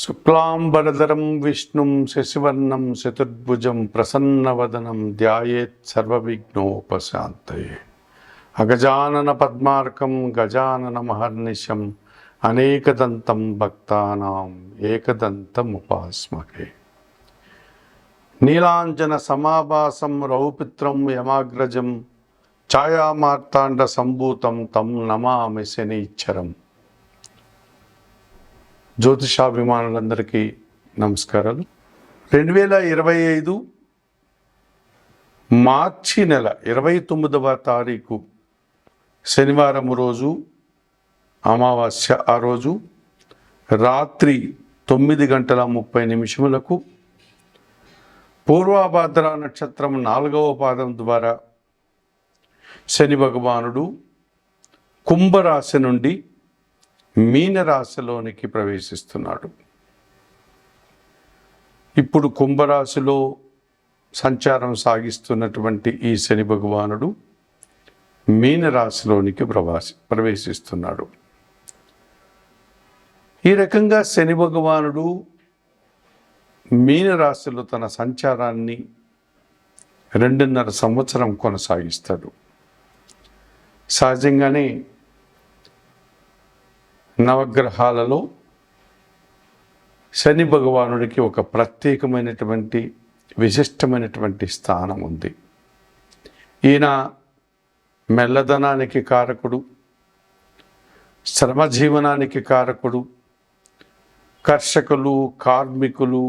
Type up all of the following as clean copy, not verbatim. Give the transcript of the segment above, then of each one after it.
శుక్లాంబరధరం విష్ణుం శశివర్ణం చతుర్భుజం ప్రసన్నవదనం ధ్యాయేత్ సర్వవిఘ్నోపశాంతయే. అగజానన పద్మార్కం గజానన మహర్నిశం అనేకదంతం భక్తానాం ఏకదంతముపాస్మహే. నీలాంజన సమాభాసం రౌపిత్రం యమాగ్రజం ఛాయామార్తాండ సంభూతం తం నమామి శనీశ్వరం. జ్యోతిషాభిమానులందరికీ నమస్కారాలు. 2025 మార్చి నెల 29వ తారీఖు శనివారం రోజు అమావాస్య. ఆ రోజు రాత్రి 9:30 పూర్వభాద్ర నక్షత్రం 4వ పాదం ద్వారా శని భగవానుడు కుంభరాశి నుండి మీనరాశిలోనికి ప్రవేశిస్తున్నాడు. ఇప్పుడు కుంభరాశిలో సంచారం సాగిస్తున్నటువంటి ఈ శని భగవానుడు మీనరాశిలోనికి ప్రవేశిస్తున్నాడు. ఈ రకంగా శని భగవానుడు మీనరాశిలో తన సంచారాన్ని 2.5 సంవత్సరం కొనసాగిస్తాడు. సహజంగానే నవగ్రహాలలో శని భగవానుడికి ఒక ప్రత్యేకమైనటువంటి విశిష్టమైనటువంటి స్థానం ఉంది. ఈయన మెల్లదనానికి కారకుడు, శ్రమజీవనానికి కారకుడు, కర్షకులు, కార్మికులు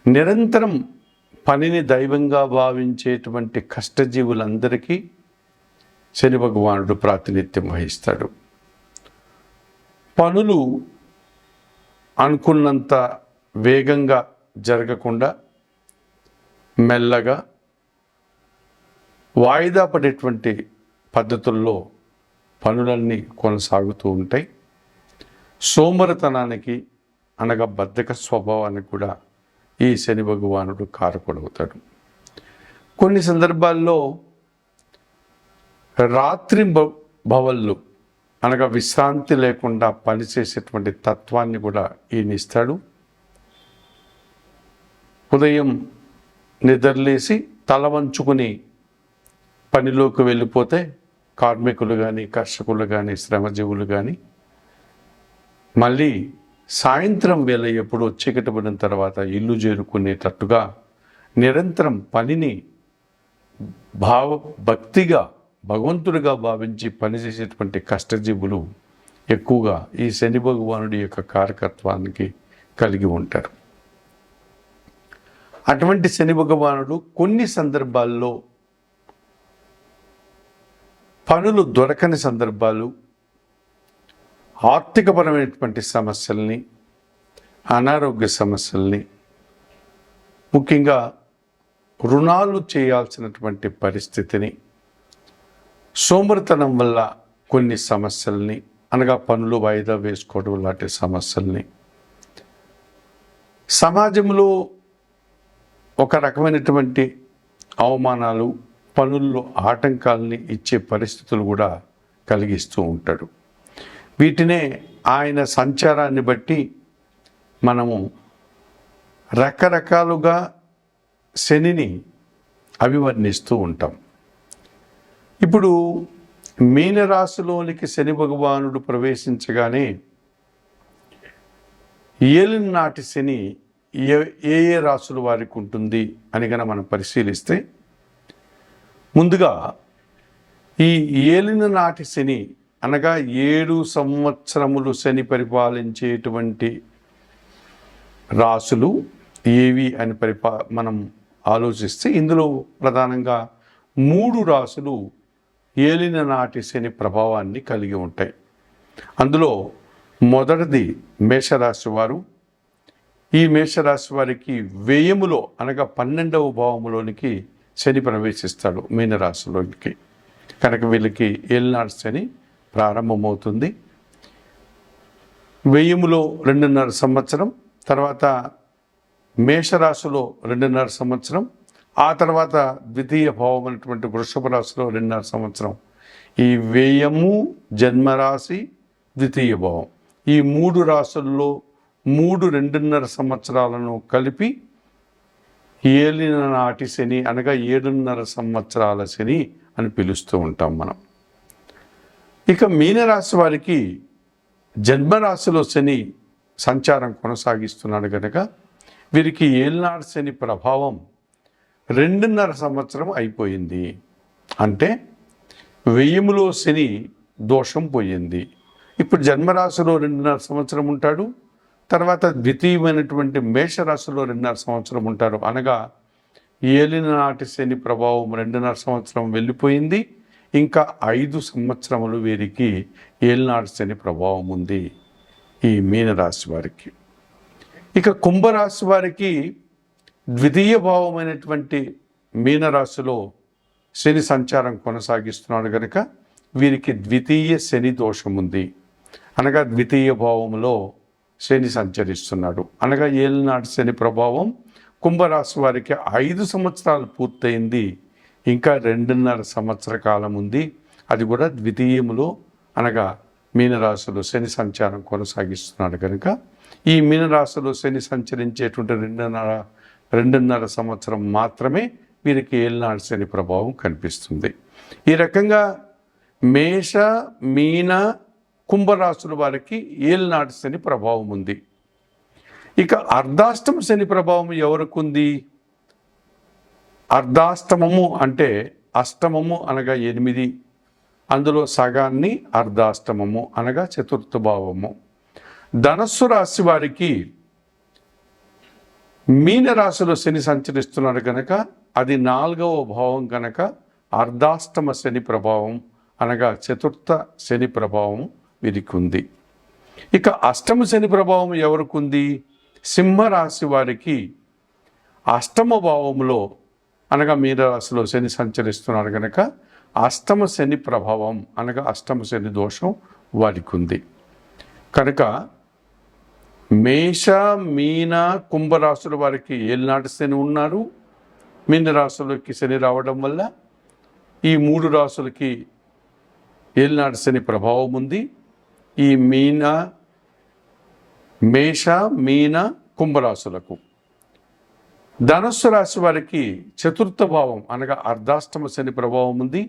నిరంతరం పనిని దైవంగా భావించేటువంటి కష్టజీవులందరికీ శని భగవానుడు ప్రాతినిధ్యం వహిస్తాడు. పనులు అనుకున్నంత వేగంగా జరగకుండా మెల్లగా వాయిదా పడేటువంటి పద్ధతుల్లో పనులన్నీ కొనసాగుతూ ఉంటాయి. సోమరితనానికి అనగా బద్ధక స్వభావానికి కూడా ఈ శని భగవానుడు కారకుడవుతాడు. కొన్ని సందర్భాల్లో రాత్రి భవళ్ళు అనగా విశ్రాంతి లేకుండా పనిచేసేటువంటి తత్వాన్ని కూడా ఈయన ఇస్తాడు. ఉదయం నిద్రలేసి తల వంచుకుని పనిలోకి వెళ్ళిపోతే కార్మికులు కానీ, కర్షకులు కానీ, శ్రమజీవులు కానీ మళ్ళీ సాయంత్రం వేళ ఎప్పుడు చీకటి పడిన తర్వాత ఇల్లు చేరుకునేటట్టుగా నిరంతరం పనిని భక్తిగా భగవంతుడిగా భావించి పనిచేసేటువంటి కష్టజీవులు ఎక్కువగా ఈ శని భగవానుడి యొక్క కారకత్వానికి కలిగి ఉంటారు. అటువంటి శని భగవానుడు కొన్ని సందర్భాల్లో పనులు దొరకని సందర్భాలు, ఆర్థికపరమైనటువంటి సమస్యల్ని, అనారోగ్య సమస్యల్ని, ముఖ్యంగా రుణాలు చేయాల్సినటువంటి పరిస్థితిని, సోమరితనం వల్ల కొన్ని సమస్యల్ని అనగా పనులు వాయిదా వేసుకోవడం లాంటి సమస్యల్ని, సమాజంలో ఒక రకమైనటువంటి అవమానాలు, పనుల్లో ఆటంకాలని ఇచ్చే పరిస్థితులు కూడా కలిగిస్తూ ఉంటాడు. వీటినే ఆయన సంచారాన్ని బట్టి మనము రకరకాలుగా శనిని అభివర్ణిస్తూ ఉంటాం. ఇప్పుడు మీనరాశిలోనికి శని భగవానుడు ప్రవేశించగానే ఏలినాటి శని ఏ రాశుల వారికి ఉంటుంది అని కనుక మనం పరిశీలిస్తే, ముందుగా ఈ ఏలిన నాటి శని అనగా 7 సంవత్సరములు శని పరిపాలించేటువంటి రాశులు ఏవి అని మనం ఆలోచిస్తే, ఇందులో ప్రధానంగా 3 రాశులు ఏలిన నాటి శని ప్రభావాన్ని కలిగి ఉంటాయి. అందులో మొదటిది మేషరాశి వారు. ఈ మేషరాశి వారికి వ్యయములో అనగా 12వ భావములోనికి శని ప్రవేశిస్తాడు మీనరాశిలోనికి. కనుక వీళ్ళకి ఏలినాటి శని ప్రారంభమవుతుంది. వ్యయములో 2.5 సంవత్సరం, తర్వాత మేషరాశిలో 2.5 సంవత్సరం, ఆ తర్వాత ద్వితీయ భావం అనేటువంటి వృషభ రాశిలో 2.5 సంవత్సరం. ఈ వ్యయము, జన్మరాశి, ద్వితీయ భావం ఈ 3 రాసుల్లో 3.5 సంవత్సరాలను కలిపి ఏలిన నాటి శని అనగా 7.5 సంవత్సరాల శని అని పిలుస్తూ ఉంటాం మనం. ఇక మీనరాశి వారికి జన్మరాశిలో శని సంచారం కొనసాగిస్తున్నాడు కనుక వీరికి ఏలినాటి శని ప్రభావం 2.5 సంవత్సరం అయిపోయింది. అంటే వ్యయములో శని దోషం పోయింది. ఇప్పుడు జన్మరాశిలో 2.5 సంవత్సరం ఉంటాడు, తర్వాత ద్వితీయమైనటువంటి మేషరాశిలో 2.5 సంవత్సరం ఉంటారు. అనగా ఏలినాటి శని ప్రభావం 2.5 సంవత్సరం వెళ్ళిపోయింది. ఇంకా 5 సంవత్సరములు వీరికి ఏలినాటి శని ప్రభావం ఉంది ఈ మీనరాశి వారికి. ఇక కుంభరాశి వారికి ద్వితీయ భావమైనటువంటి మీనరాశిలో శని సంచారం కొనసాగిస్తున్నాడు కనుక వీరికి ద్వితీయ శని దోషం ఉంది. అనగా ద్వితీయ భావంలో శని సంచరిస్తున్నాడు. అనగా ఏలినాటి శని ప్రభావం కుంభరాశి వారికి 5 సంవత్సరాలు పూర్తయింది. ఇంకా 2.5 సంవత్సర కాలం ఉంది. అది కూడా ద్వితీయములో అనగా మీనరాశిలో శని సంచారం కొనసాగిస్తున్నాడు కనుక ఈ మీనరాశిలో శని సంచరించేటువంటి 2.5 సంవత్సరం మాత్రమే వీరికి ఏలినాటి శని ప్రభావం కనిపిస్తుంది. ఈ రకంగా మేష మీన కుంభరాశుల వారికి ఏలినాటి శని ప్రభావం ఉంది. ఇక అర్ధాష్టమ శని ప్రభావం ఎవరికి ఉంది? అర్ధాష్టమము అంటే అష్టమము అనగా 8, అందులో సగాన్ని అర్ధాష్టమము అనగా చతుర్థ భావము. ధనస్సు రాశి వారికి మీనరాశిలో శని సంచరిస్తున్నాడు కనుక అది 4వ భావం కనుక అర్ధాష్టమ శని ప్రభావం అనగా చతుర్థ శని ప్రభావం వీరికి ఉంది. ఇక అష్టమ శని ప్రభావం ఎవరికి ఉంది? సింహరాశి వారికి అష్టమ భావంలో అనగా మీనరాశిలో శని సంచరిస్తున్నాడు కనుక అష్టమ శని ప్రభావం అనగా అష్టమ శని దోషం వారికి ఉంది. కనుక మేష మీన కుంభరాశుల వారికి ఏలినాటి శని ఉన్నారు. మీన రాశులకి శని రావడం వల్ల ఈ 3 రాశులకి ఏలినాటి శని ప్రభావం ఉంది. ఈ మేష మీన కుంభరాశులకు. ధనస్సు రాశి వారికి చతుర్థ భావం అనగా అర్ధాష్టమ శని ప్రభావం ఉంది.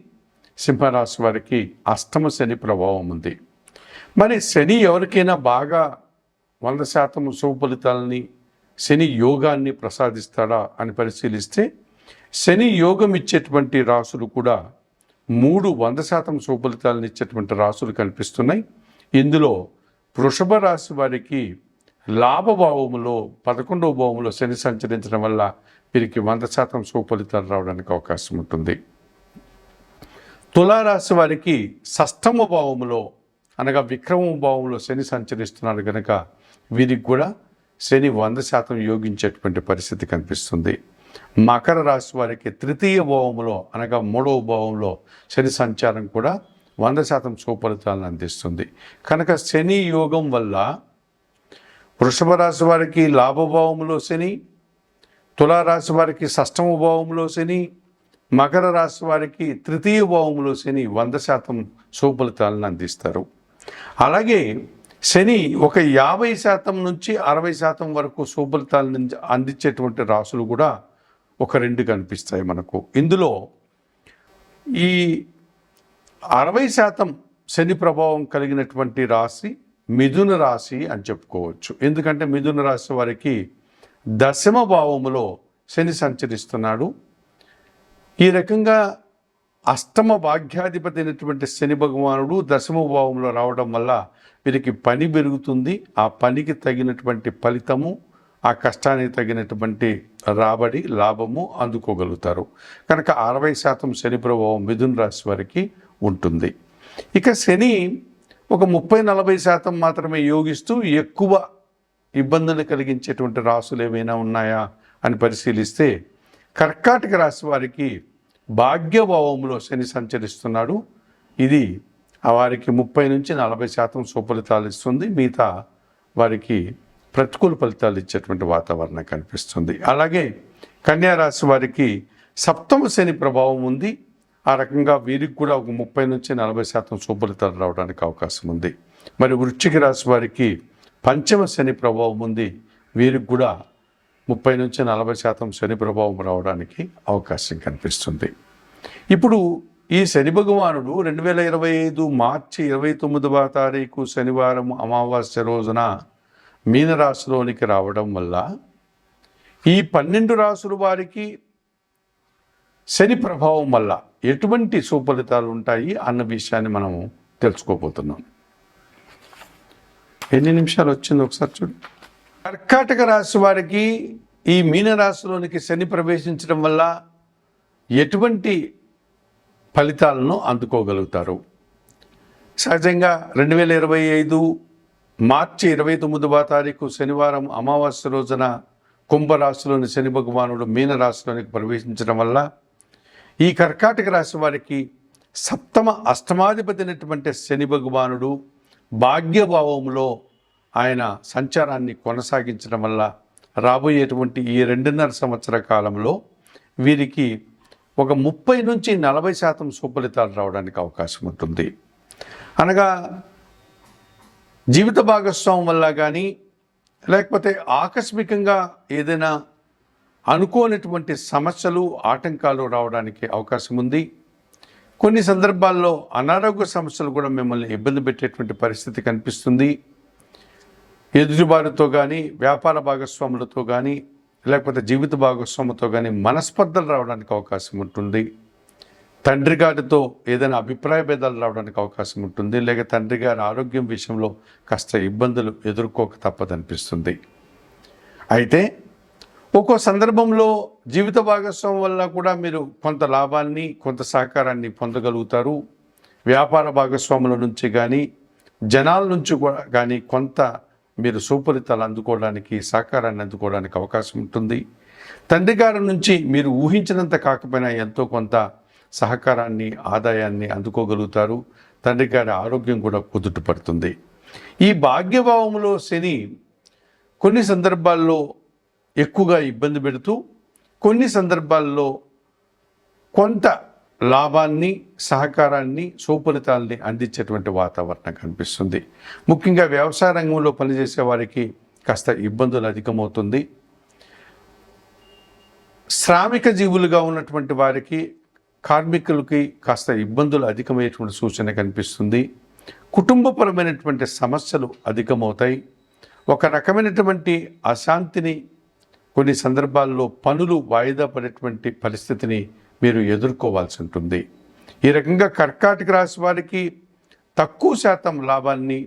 సింహరాశి వారికి అష్టమ శని ప్రభావం ఉంది. మరి శని ఎవరికైనా బాగా 100% శుభ ఫలితాలని శని యోగాన్ని ప్రసాదిస్తాడా అని పరిశీలిస్తే శని యోగం ఇచ్చేటువంటి రాసులు కూడా 100% శుభ ఫలితాలను ఇచ్చేటువంటి రాసులు కనిపిస్తున్నాయి. ఇందులో వృషభ రాశి వారికి లాభభావములో 11వ భావంలో శని సంచరించడం వల్ల వీరికి 100% శుభ ఫలితాలు రావడానికి అవకాశం ఉంటుంది. తులారాశి వారికి షష్టమ భావములో అనగా విక్రమ భావంలో శని సంచరిస్తున్నాడు కనుక వీరికి కూడా శని 100% యోగించేటువంటి పరిస్థితి కనిపిస్తుంది. మకర రాశి వారికి తృతీయ భావంలో అనగా 3వ భావంలో శని సంచారం కూడా 100% శుభ ఫలితాలను అందిస్తుంది. కనుక శని యోగం వల్ల వృషభ రాశి వారికి లాభభావంలో శని, తులారాశి వారికి షష్టమ భావంలో శని, మకర రాశి వారికి తృతీయ భావంలో శని 100% శుభ ఫలితాలను అందిస్తారు. అలాగే శని ఒక 50% నుంచి 60% వరకు శుభ ఫలితాలను అందించేటువంటి రాశులు కూడా ఒక 2 కనిపిస్తాయి మనకు. ఇందులో ఈ 60% శని ప్రభావం కలిగినటువంటి రాశి మిథున రాశి అని చెప్పుకోవచ్చు. ఎందుకంటే మిథున రాశి వారికి దశమ భావములో శని సంచరిస్తున్నాడు. ఈ రకంగా అష్టమ భాగ్యాధిపతి అయినటువంటి శని భగవానుడు దశమ భావంలో రావడం వల్ల వీరికి పని పెరుగుతుంది. ఆ పనికి తగినటువంటి ఫలితము, ఆ కష్టానికి తగినటువంటి రాబడి లాభము అందుకోగలుగుతారు. కనుక 60% శని ప్రభావం మిథున రాశి వారికి ఉంటుంది. ఇక శని ఒక 30-40% మాత్రమే యోగిస్తూ ఎక్కువ ఇబ్బందులు కలిగించేటువంటి రాశులు ఏమైనా ఉన్నాయా అని పరిశీలిస్తే కర్కాటక రాశి వారికి భాగ్యభావంలో శని సంచరిస్తున్నాడు. ఇది వారికి 30-40% శుభ ఫలితాలు ఇస్తుంది. మిగతా వారికి ప్రతికూల ఫలితాలు ఇచ్చేటువంటి వాతావరణం కనిపిస్తుంది. అలాగే కన్యా రాశి వారికి సప్తమ శని ప్రభావం ఉంది. ఆ రకంగా వీరికి కూడా ఒక 30-40% శుభ ఫలితాలు రావడానికి అవకాశం ఉంది. మరి వృశ్చిక రాశి వారికి పంచమ శని ప్రభావం ఉంది. వీరికి కూడా 30-40% శని ప్రభావం రావడానికి అవకాశం కనిపిస్తుంది. ఇప్పుడు ఈ శని భగవానుడు 2025 మార్చి 29వ తారీఖు శనివారం అమావాస్య రోజున మీనరాశిలోనికి రావడం వల్ల ఈ 12 రాశుల వారికి శని ప్రభావం వల్ల ఎటువంటి సుఫలితాలు ఉంటాయి అన్న విషయాన్ని మనం తెలుసుకోబోతున్నాం. ఎన్ని నిమిషాలు వచ్చింది ఒకసారి చూడు. కర్కాటక రాశి వారికి ఈ మీనరాశిలోనికి శని ప్రవేశించడం వల్ల ఎటువంటి ఫలితాలను అందుకోగలుగుతారు? సహజంగా 2025 మార్చి 29వ తారీఖు శనివారం అమావాస్య రోజున కుంభరాశిలోని శని భగవానుడు మీనరాశిలోనికి ప్రవేశించడం వల్ల ఈ కర్కాటక రాశి వారికి సప్తమ అష్టమాధిపతి అయినటువంటి శని భగవానుడు భాగ్యభావంలో ఆయన సంచారాన్ని కొనసాగించడం వల్ల రాబోయేటువంటి ఈ 2.5 సంవత్సర కాలంలో వీరికి ఒక 30-40% సుఫలితాలు రావడానికి అవకాశం ఉంటుంది. అనగా జీవిత భాగస్వామ్యం వల్ల కానీ లేకపోతే ఆకస్మికంగా ఏదైనా అనుకోనటువంటి సమస్యలు ఆటంకాలు రావడానికి అవకాశం ఉంది. కొన్ని సందర్భాల్లో అనారోగ్య సమస్యలు కూడా మిమ్మల్ని ఇబ్బంది పెట్టేటువంటి పరిస్థితి కనిపిస్తుంది. ఎదుటివారితో కానీ వ్యాపార భాగస్వాములతో కానీ లేకపోతే జీవిత భాగస్వాములతో కానీ మనస్పర్ధలు రావడానికి అవకాశం ఉంటుంది. తండ్రి గారితో ఏదైనా అభిప్రాయ భేదాలు రావడానికి అవకాశం ఉంటుంది. లేక తండ్రి గారి ఆరోగ్యం విషయంలో కాస్త ఇబ్బందులు ఎదుర్కోక తప్పదనిపిస్తుంది. అయితే ఒక్కో సందర్భంలో జీవిత భాగస్వామ్యం వల్ల కూడా మీరు కొంత లాభాన్ని కొంత సహకారాన్ని పొందగలుగుతారు. వ్యాపార భాగస్వాముల నుంచి కానీ జనాల నుంచి కూడా కానీ కొంత మీరు సుఫలితాలు అందుకోవడానికి సహకారాన్ని అందుకోవడానికి అవకాశం ఉంటుంది. తండ్రి గారి నుంచి మీరు ఊహించినంత కాకపోయినా ఎంతో కొంత సహకారాన్ని ఆదాయాన్ని అందుకోగలుగుతారు. తండ్రి గారి ఆరోగ్యం కూడా కుదుటపడుతుంది. ఈ భాగ్యభావంలో శని కొన్ని సందర్భాల్లో ఎక్కువగా ఇబ్బంది పెడుతూ కొన్ని సందర్భాల్లో కొంత లాభాన్ని సహకారాన్ని సుఫలితాలని అందించేటువంటి వాతావరణం కనిపిస్తుంది. ముఖ్యంగా వ్యవసాయ రంగంలో పనిచేసే వారికి కాస్త ఇబ్బందులు అధికమవుతుంది. శ్రామిక జీవులుగా ఉన్నటువంటి వారికి కార్మికులకి కాస్త ఇబ్బందులు అధికమయ్యేటువంటి సూచన కనిపిస్తుంది. కుటుంబపరమైనటువంటి సమస్యలు అధికమవుతాయి. ఒక రకమైనటువంటి అశాంతిని కొన్ని సందర్భాల్లో పనులు వాయిదా పడేటువంటి పరిస్థితిని మీరు ఎదుర్కోవాల్సి ఉంటుంది. ఈ రకంగా కర్కాటక రాశి వారికి తక్కువ శాతం లాభాన్ని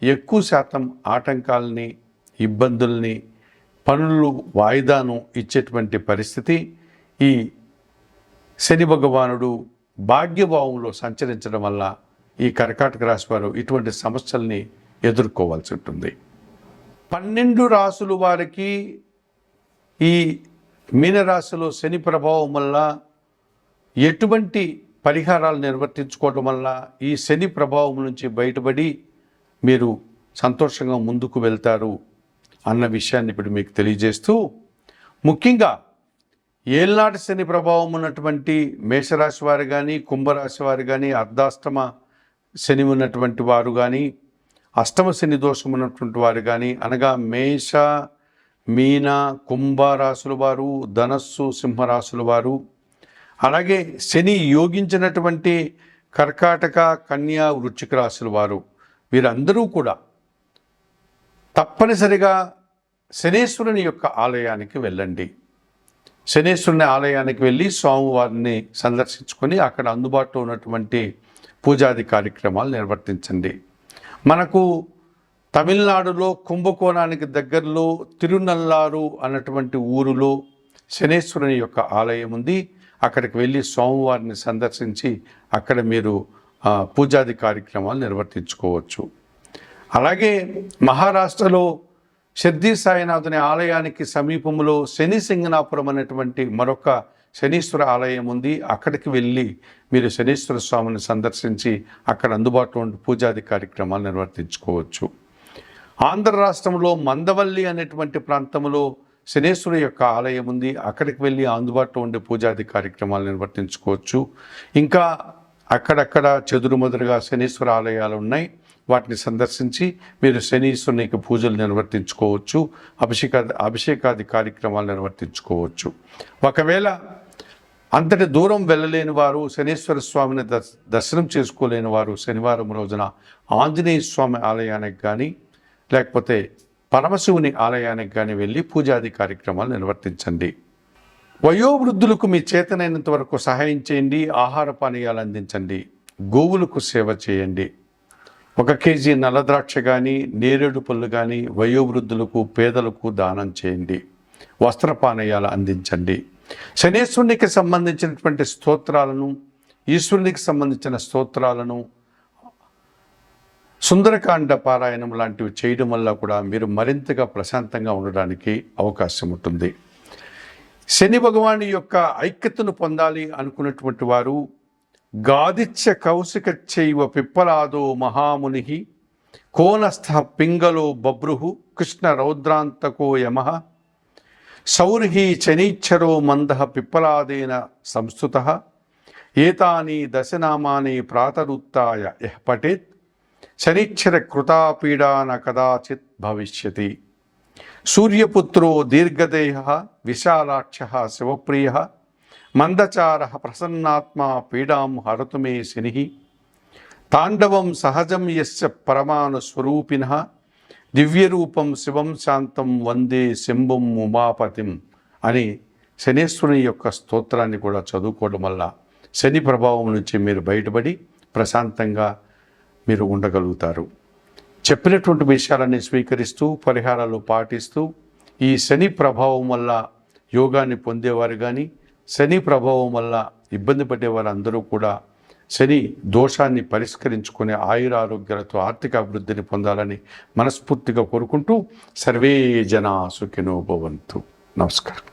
ఎక్కువ శాతం ఆటంకాలని ఇబ్బందుల్ని పనులు వాయిదాను ఇచ్చేటువంటి పరిస్థితి ఈ శని భగవానుడు భాగ్యభావంలో సంచరించడం వల్ల ఈ కర్కాటక రాశి వారు ఇటువంటి సమస్యల్ని ఎదుర్కోవాల్సి ఉంటుంది. 12 రాశుల వారికి ఈ మీనరాశిలో శని ప్రభావం వల్ల ఎటువంటి పరిహారాలు నిర్వర్తించుకోవడం వల్ల ఈ శని ప్రభావం నుంచి బయటపడి మీరు సంతోషంగా ముందుకు వెళ్తారు అన్న విషయాన్ని ఇప్పుడు మీకు తెలియజేస్తూ, ముఖ్యంగా ఏళ్నాటి శని ప్రభావం ఉన్నటువంటి మేషరాశి వారు కానీ కుంభరాశి వారు కానీ అర్ధాష్టమ శని ఉన్నటువంటి వారు కానీ అష్టమ శని దోషం ఉన్నటువంటి వారు కానీ అనగా మేష మీన కుంభరాశుల వారు ధనస్సు సింహరాశుల వారు అలాగే శని యోగించినటువంటి కర్కాటక కన్యా వృశ్చిక రాశుల వారు వీరందరూ కూడా తప్పనిసరిగా శనేశ్వరుని యొక్క ఆలయానికి వెళ్ళండి. శనేశ్వరుని ఆలయానికి వెళ్ళి స్వామివారిని సందర్శించుకొని అక్కడ అందుబాటులో ఉన్నటువంటి పూజాది కార్యక్రమాలు నిర్వర్తించండి. మనకు తమిళనాడులో కుంభకోణానికి దగ్గరలో తిరునల్లారు అన్నటువంటి ఊరిలో శనేశ్వరుని యొక్క ఆలయం ఉంది. అక్కడికి వెళ్ళి స్వామివారిని సందర్శించి అక్కడ మీరు పూజాది కార్యక్రమాలు నిర్వర్తించుకోవచ్చు. అలాగే మహారాష్ట్రలో షిర్డీ సాయినాథుని ఆలయానికి సమీపంలో శని సింగనాపురం అనేటువంటి మరొక శనీశ్వర ఆలయం ఉంది. అక్కడికి వెళ్ళి మీరు శనీశ్వర స్వామిని సందర్శించి అక్కడ అందుబాటులో ఉండే పూజాది కార్యక్రమాలు నిర్వర్తించుకోవచ్చు. ఆంధ్ర రాష్ట్రంలో మందవల్లి అనేటువంటి ప్రాంతంలో శనేశ్వరు యొక్క ఆలయం ఉంది. అక్కడికి వెళ్ళి అందుబాటులో ఉండే పూజాది కార్యక్రమాలు నిర్వర్తించుకోవచ్చు. ఇంకా అక్కడక్కడ చెదురుమదురుగా శనీశ్వర ఆలయాలు ఉన్నాయి. వాటిని సందర్శించి మీరు శనీశ్వరునికి పూజలు నిర్వర్తించుకోవచ్చు, అభిషేకాది కార్యక్రమాలు నిర్వర్తించుకోవచ్చు. ఒకవేళ అంతటి దూరం వెళ్ళలేని వారు, శనీశ్వర స్వామిని దర్శనం చేసుకోలేని వారు శనివారం రోజున ఆంజనేయ స్వామి ఆలయానికి కానీ లేకపోతే పరమశివుని ఆలయానికి కానీ వెళ్ళి పూజాది కార్యక్రమాలు నిర్వర్తించండి. వయోవృద్ధులకు మీ చేతనైనంత వరకు సహాయం చేయండి, ఆహార పానీయాలు అందించండి, గోవులకు సేవ చేయండి. 1 కేజీ నల్లద్రాక్ష కానీ నేరేడు పళ్ళు కానీ వయోవృద్ధులకు పేదలకు దానం చేయండి. వస్త్రపానీయాలు అందించండి. శనేశ్వరునికి సంబంధించినటువంటి స్తోత్రాలను, ఈశ్వరునికి సంబంధించిన స్తోత్రాలను, సుందరకాండ పారాయణం లాంటివి చేయడం వల్ల కూడా మీరు మరింతగా ప్రశాంతంగా ఉండడానికి అవకాశం ఉంటుంది. శని భగవాను యొక్క ఐక్యతను పొందాలి అనుకున్నటువంటి వారు గాదిత్య కౌశిక చైవ పిప్పలాదో మహాముని కోనస్థ పింగళో బభ్రుః కృష్ణ రౌద్రాంతకో యమః సౌర్హి శనీచ్ఛరో మందః పిప్పలాదేన సంస్థుతః ఏతాని దశనామాని ప్రాతరుత్థాయ యః పఠేత్ శనీచ్ఛర కృతాపీడా న కదాచిత్ భవిష్యతి. సూర్యపుత్రో దీర్ఘదేహః విశాలాక్షః శివప్రియః మందచారః ప్రసన్నాత్మా పీడాం హరతు మే శనిః తాండవం సహజం యస్య పరమాణుస్వరూపిణః దివ్యరూపం శివం శాంతం వందే శంభుం ఉమాపతిం అని శనేశ్వరుని యొక్క స్తోత్రాన్ని కూడా చదువుకోవడం వల్ల శని ప్రభావం నుంచి మీరు బయటపడి ప్రశాంతంగా మీరు ఉండగలుగుతారు. చెప్పినటువంటి విషయాలన్నీ స్వీకరిస్తూ పరిహారాలు పాటిస్తూ ఈ శని ప్రభావం వల్ల యోగాన్ని పొందేవారు కానీ శని ప్రభావం వల్ల ఇబ్బంది పడేవారు అందరూ కూడా శని దోషాన్ని పరిష్కరించుకునే ఆయురారోగ్యాలతో ఆర్థిక అభివృద్ధిని పొందాలని మనస్ఫూర్తిగా కోరుకుంటూ సర్వే జనా సుఖినో భవంతు. నమస్కారం.